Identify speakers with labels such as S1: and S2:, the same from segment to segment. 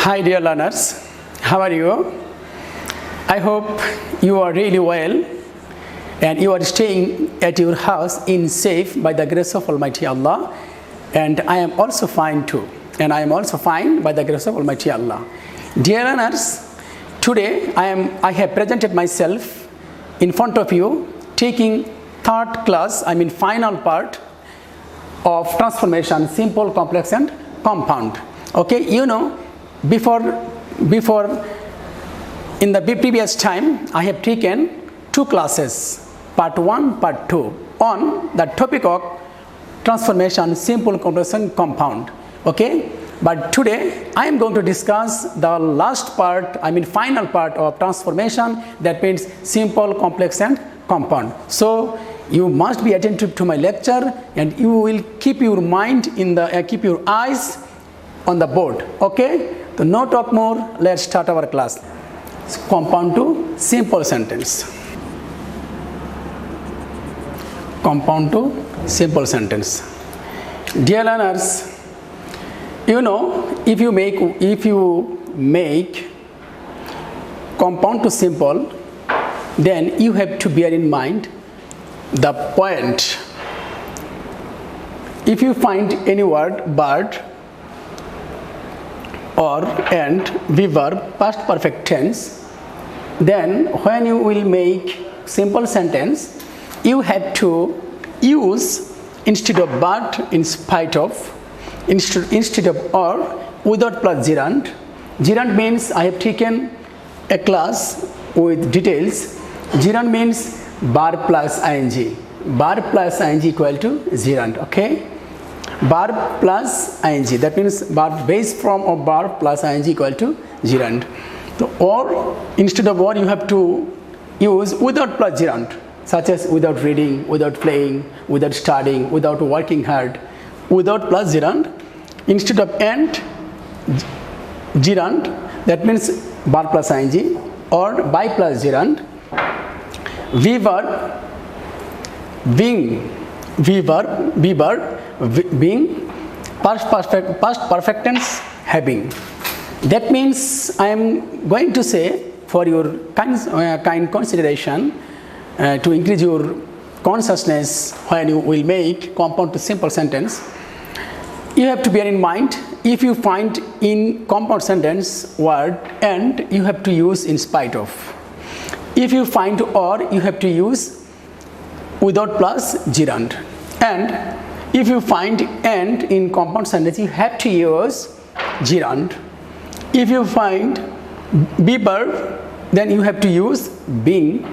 S1: Hi dear learners, how are you? I hope you are really well and you are staying at your house in safe by the grace of Almighty Allah, and I am also fine too, and I am also fine by the grace of Almighty Allah. Dear learners, today I have presented myself in front of you taking third class, final part of transformation, simple, complex and compound. Okay, before in the previous time I have taken two classes, part 1, part 2 on the topic of transformation, simple, complex and compound. Okay, but today I am going to discuss the last part, final part of transformation, that means simple, complex and compound. So you must be attentive to my lecture and you will keep your mind keep your eyes on the board. Okay, so no talk more, let's start our class. Compound to simple sentence. Compound to simple sentence. Dear learners, if you make compound to simple, then you have to bear in mind the point. If you find any word but or and verb past perfect tense, then when you will make simple sentence, you have to use instead of but, in spite of, instead of or, without plus gerund. Gerund means I have taken a class with details. Gerund means verb plus ing. Verb plus ing equal to gerund. Okay, verb plus ing, that means verb base form of verb plus ing equal to gerund. So or, instead of or, you have to use without plus gerund, such as without reading, without playing, without studying, without working hard. Without plus gerund, instead of and gerund, that means verb plus ing, or by plus gerund, verb, being, being, past perfect tense, having. That means I am going to say, for your kind consideration, to increase your consciousness when you will make compound to simple sentence, you have to bear in mind, if you find in compound sentence word and, you have to use in spite of. If you find or, you have to use without plus gerund. And if you find and in compound sentence, you have to use gerund. If you find be verb, then you have to use being.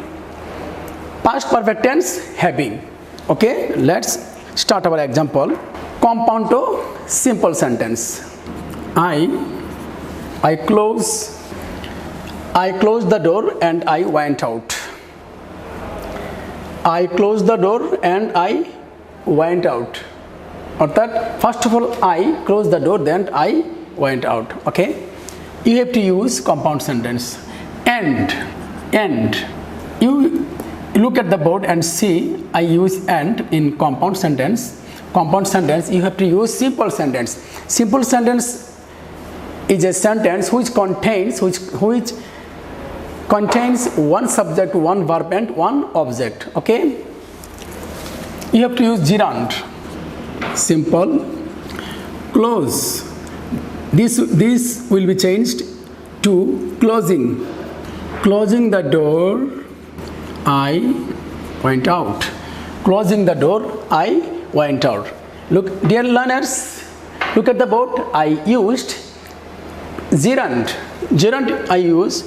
S1: Past perfect tense, having. Okay, let's start our example. Compound to simple sentence. I closed the door and I went out. I closed the door and I went out. Or that, first of all, I closed the door, then I went out. Okay, you have to use compound sentence. And you look at the board and see I use and in compound sentence. Compound sentence, you have to use simple sentence. Simple sentence is a sentence which contains one subject, one verb and one object. Okay, you have to use gerund. Simple, close. This will be changed to closing. Closing the door, I went out. Closing the door, I went out. Look, dear learners, look at the board. I used gerund. Gerund I use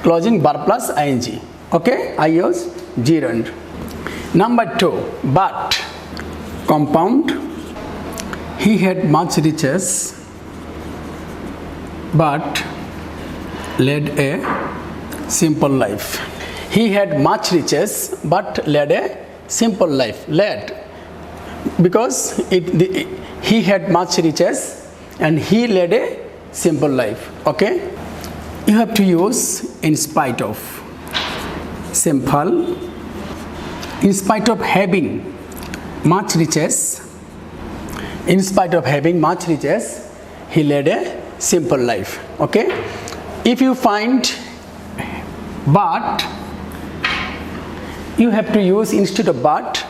S1: closing verb plus ing. Okay, I use gerund. Number 2, but. Compound. He had much riches, but led a simple life. He had much riches, but led a simple life. Led, because he had much riches and he led a simple life. Okay, you have to use in spite of. Simple, in spite of having much riches, in spite of having much riches, he led a simple life. Okay, if you find but, you have to use instead of but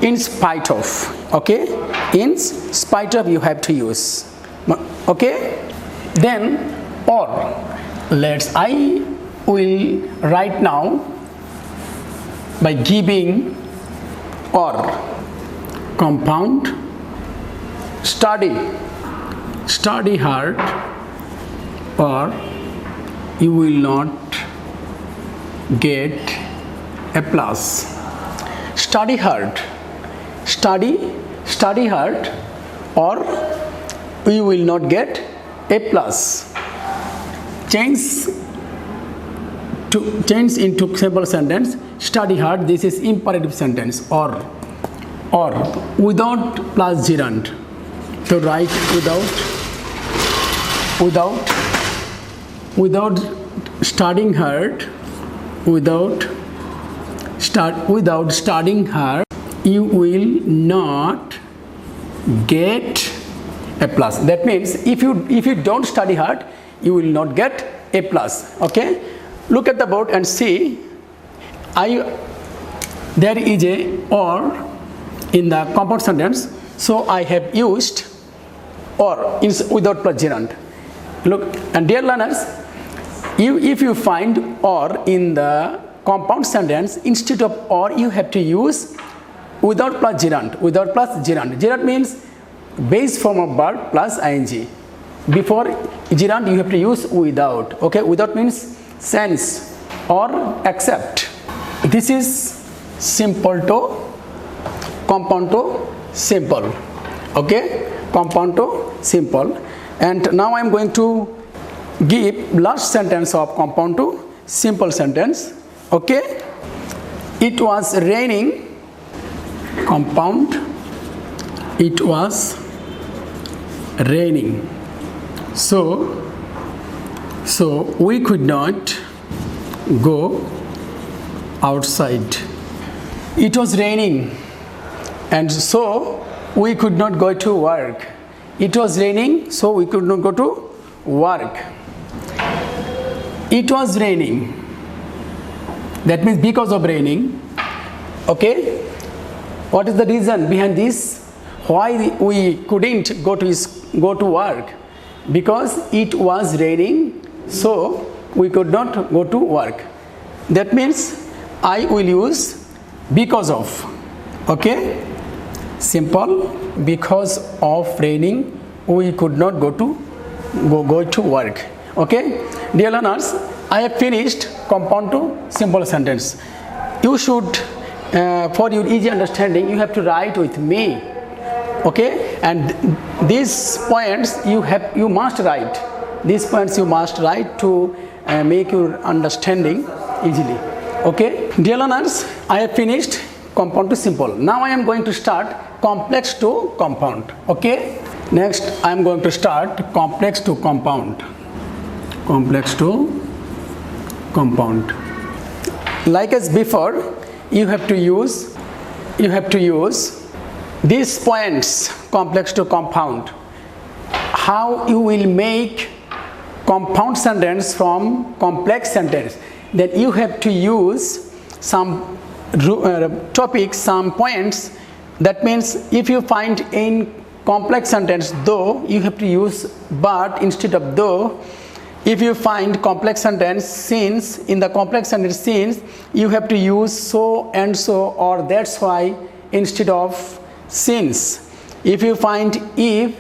S1: in spite of. Okay, in spite of you have to use. Okay, then or, I will write now by giving or. Compound, study hard or you will not get a plus. Study hard, study hard or you will not get a plus. Change into simple sentence. Study hard, this is imperative sentence. Or without plus gerund. So write without studying hard, without studying hard, you will not get a plus. That means if you don't study hard, you will not get a plus. Okay, look at the board and see. There is a or in the compound sentence, so I have used or without plus gerund. Look, and dear learners, if you find or in the compound sentence, instead of or you have to use without plus gerund. Without plus gerund. Gerund means base form of verb plus ing. Before gerund you have to use without. Okay, without means since or except. This is simple to compound to simple. Okay, compound to simple. And now I am going to give last sentence of compound to simple sentence. Okay, it was raining. Compound, it was raining. So we could not go outside. It was raining. And so we could not go to work. It was raining, so we could not go to work. It was raining. That means because of raining. Okay. What is the reason behind this? Why we couldn't go to work? Because it was raining, so we could not go to work. That means I will use because of. Okay. Simple. Because of raining, we could not go to work. Okay, dear learners, I have finished compound to simple sentence. You should, for your easy understanding, you have to write with me. Okay, and these points you must write. These points you must write to make your understanding easily. Okay, dear learners, I have finished compound to simple. Now I am going to start complex to compound. Okay, next I am going to start complex to compound. Complex to compound. Like as before, you have to use these points, complex to compound. How you will make compound sentence from complex sentence, then you have to use some topics, some points. That means if you find in complex sentence though, you have to use but instead of though. If you find complex sentence since, in the complex sentence since, you have to use so and so or that's why instead of since. If you find if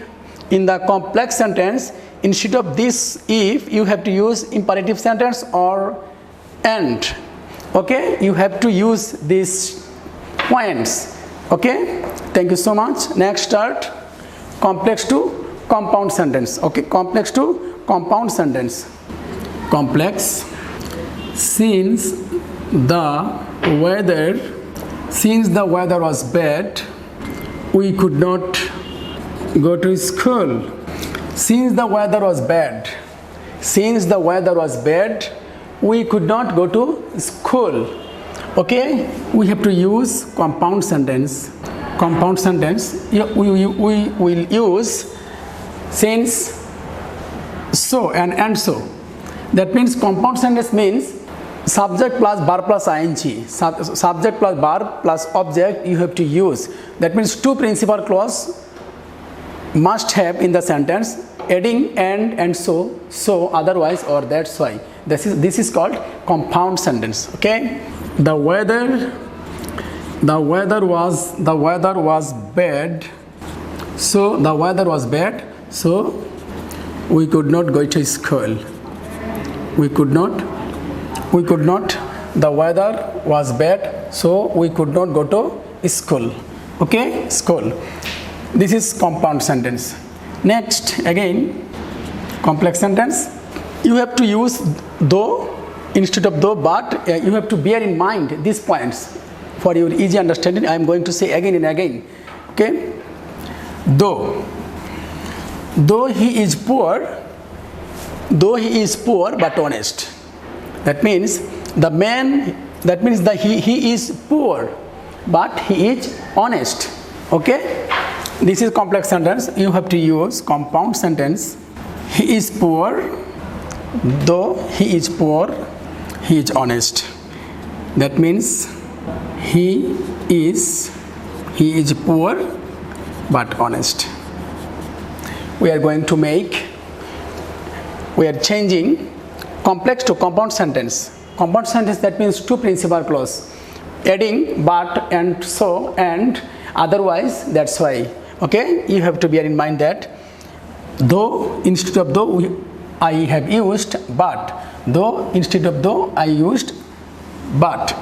S1: in the complex sentence, instead of this if, you have to use imperative sentence or and. Okay, you have to use these points. Okay, thank you so much. Next start complex to compound sentence. Okay, complex to compound sentence. Complex. Since the weather was bad, we could not go to school. Since the weather was bad, we could not go to school. Okay, we have to use compound sentence. Compound sentence, we will use since so and so. That means compound sentence means subject plus verb plus ing. Subject plus verb plus object you have to use. That means two principal clause must have in the sentence, adding and so otherwise or that's why. This is called compound sentence. Okay. The weather was bad. So the weather was bad. So we could not go to school. We could not. The weather was bad. So we could not go to school. Okay. School. This is compound sentence. Next, again, complex sentence. You have to use though instead of though, but you have to bear in mind these points for your easy understanding. I am going to say again and again. Okay. Though he is poor but honest. That means he is poor but he is honest. Okay. This is complex sentence. You have to use compound sentence. He is poor, though he is poor, he is honest. That means he is poor but honest. We are changing complex to compound sentence. Compound sentence, that means two principal clause, adding but and so and otherwise that's why. Okay, you have to bear in mind that though instead of though I have used but. Though instead of though I used but.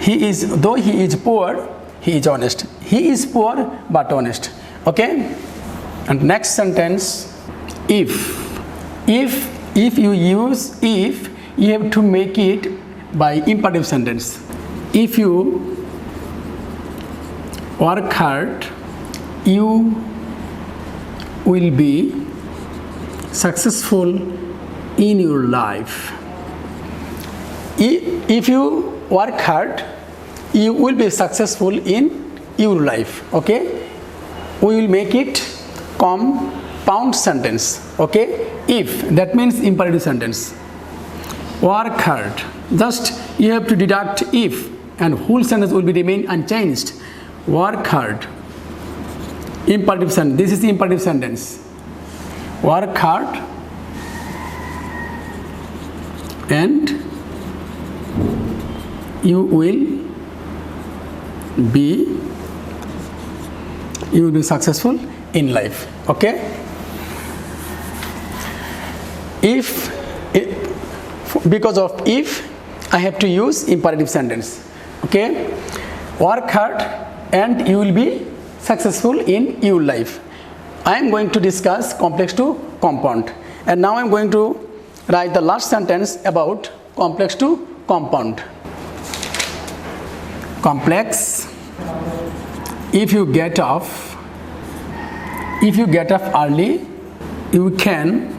S1: Though he is poor, he is honest. He is poor but honest. Okay. And next sentence, if you use if, you have to make it by imperative sentence. If you work hard, you will be successful in your life. If you work hard, you will be successful in your life. Okay. We will make it compound sentence. Okay. If, that means imperative sentence. Work hard. Just you have to deduct if and whole sentence will be remain unchanged. Work hard. Imperative sentence. This is the imperative sentence. Work hard and you will be successful in life. Okay. Because of if, I have to use imperative sentence. Okay. Work hard and you will be successful in your life. I am going to discuss complex to compound, and now I am going to write the last sentence about complex to compound. Complex. If you get up early, you can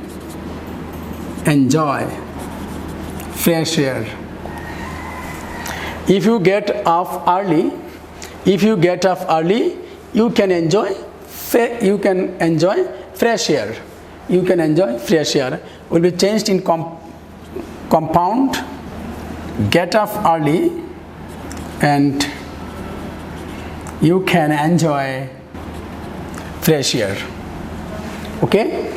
S1: enjoy fresh air. If you get up early, you can enjoy fresh air. You can enjoy fresh air. Will be changed in compound. Get up early and you can enjoy fresh air. Okay.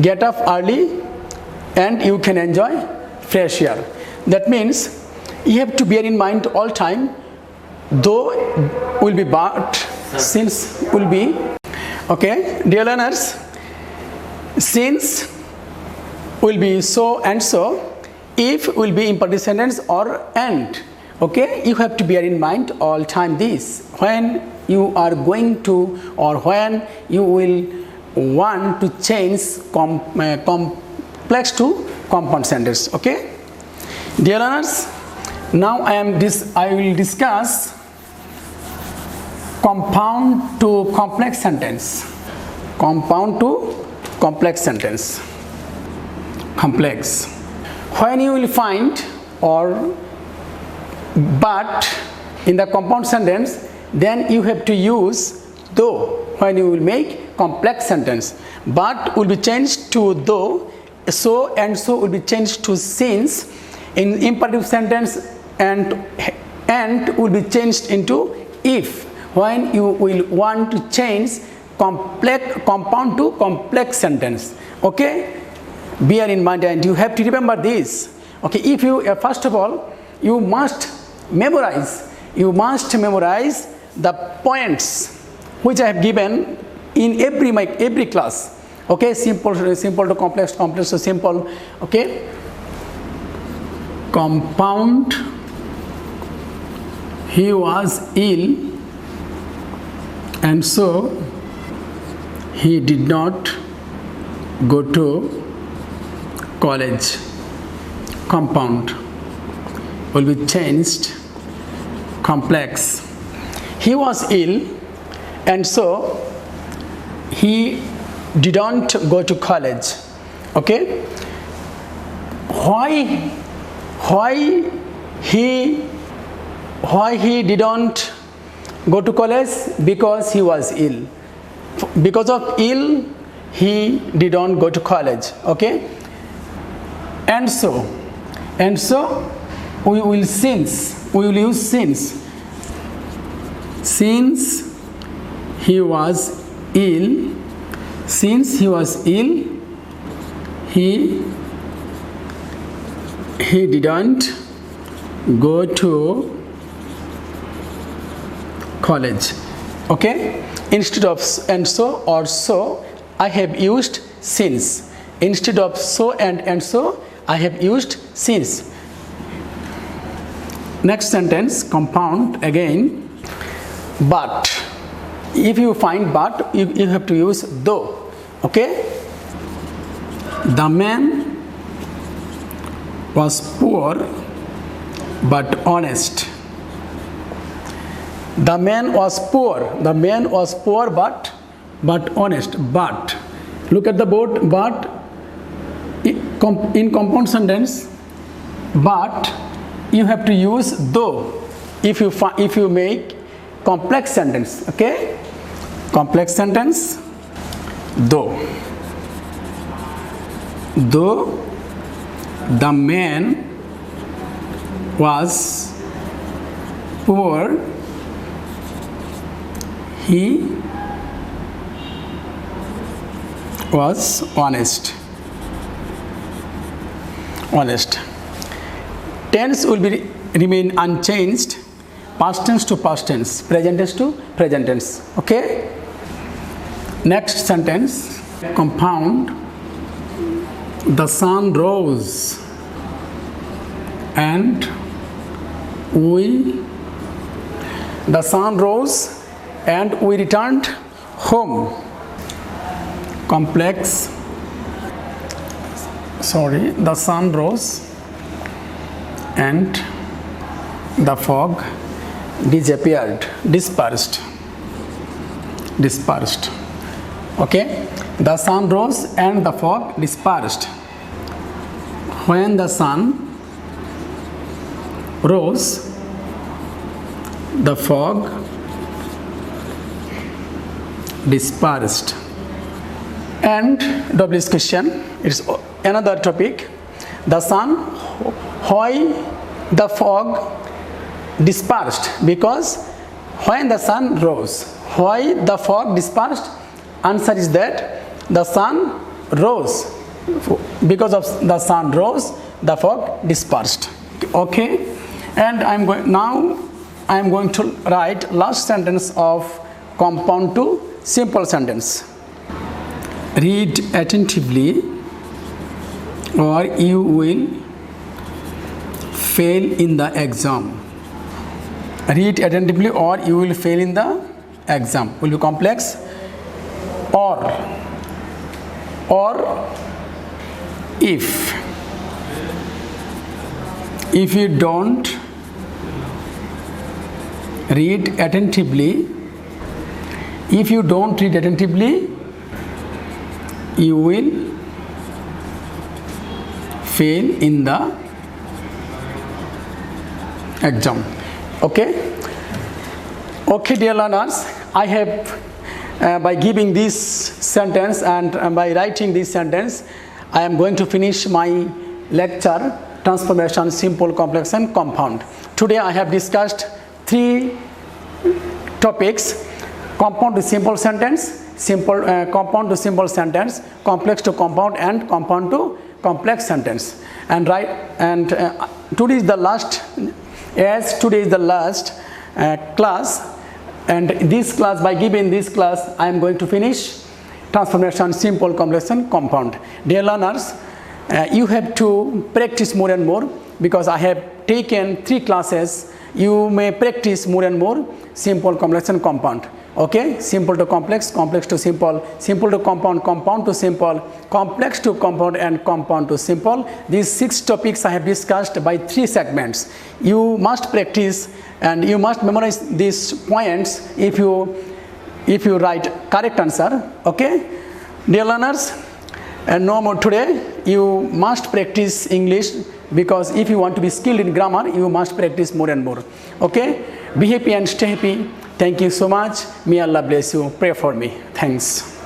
S1: Get up early and you can enjoy fresh air. That means you have to bear in mind all time though will be but since will be. Okay, dear learners, since will be so and so, if will be imperative sentence or and. Okay, you have to bear in mind all time this when you are going to or when you will want to change complex to compound sentence. Okay, dear learners, now I will discuss compound to complex sentence. Compound to complex sentence. Complex. When you will find or but in the compound sentence, then you have to use though when you will make complex sentence. but will be changed to though, so and so will be changed to since in imperative sentence, and will be changed into if when you will want to change compound to complex sentence. Okay, bear in mind and you have to remember this. Okay, if you first of all you must memorize the points which I have given in every class. Okay, simple to complex, complex to simple. Okay, compound, he was ill and so he did not go to college. Compound will be changed complex. He was ill and so he didn't go to college. Okay, why he didn't go to college? Because he was ill. Because of ill he didn't go to college. Okay, and so we will use since he was ill. Since he was ill, he didn't go to college. Okay, instead of and so or so I have used since. Instead of so and so I have used since. Next sentence, compound again. But if you find but, you have to use though. Okay, the man was poor but honest. The man was poor but honest. But look at the board. But in compound sentence, but you have to use though if you make complex sentence. Okay, complex sentence, though the man was poor, he was honest. Tense will be remain unchanged. Past tense to past tense, present tense to present tense. Okay, next sentence, compound. The sun rose and we returned home. Complex. The sun rose and the fog dispersed. Okay, the sun rose and the fog dispersed. When the sun rose, the fog dispersed. And WS question, it's another topic. The sun, why the fog dispersed? Because when the sun rose, why the fog dispersed? Answer is that the sun rose. Because of the sun rose, the fog dispersed. Okay, and I am going to write last sentence of compound to simple sentence. Read attentively or you will fail in the exam. Read attentively or you will fail in the exam. Will be complex. Or if you don't read attentively, you will fail in the exam. Okay, dear learners, I have by giving this sentence and by writing this sentence, I am going to finish my lecture, transformation, simple, complex and compound. Today I have discussed 3 topics: compound to simple sentence, simple compound to simple sentence, complex to compound and compound to complex sentence. And today is the last, as today is the last class, and this class, by giving this class, I am going to finish transformation, simple, complex and compound. Dear learners, you have to practice more and more, because I have taken 3 classes. You may practice more and more simple, complex and compound. Okay, simple to complex, complex to simple, simple to compound, compound to simple, complex to compound and compound to simple. These 6 topics I have discussed by 3 segments. You must practice and you must memorize these points if you write correct answer. Okay, dear learners, and no more today you must practice English, because if you want to be skilled in grammar, you must practice more and more. Okay, be happy and stay happy. Thank you so much. May Allah bless you. Pray for me. Thanks.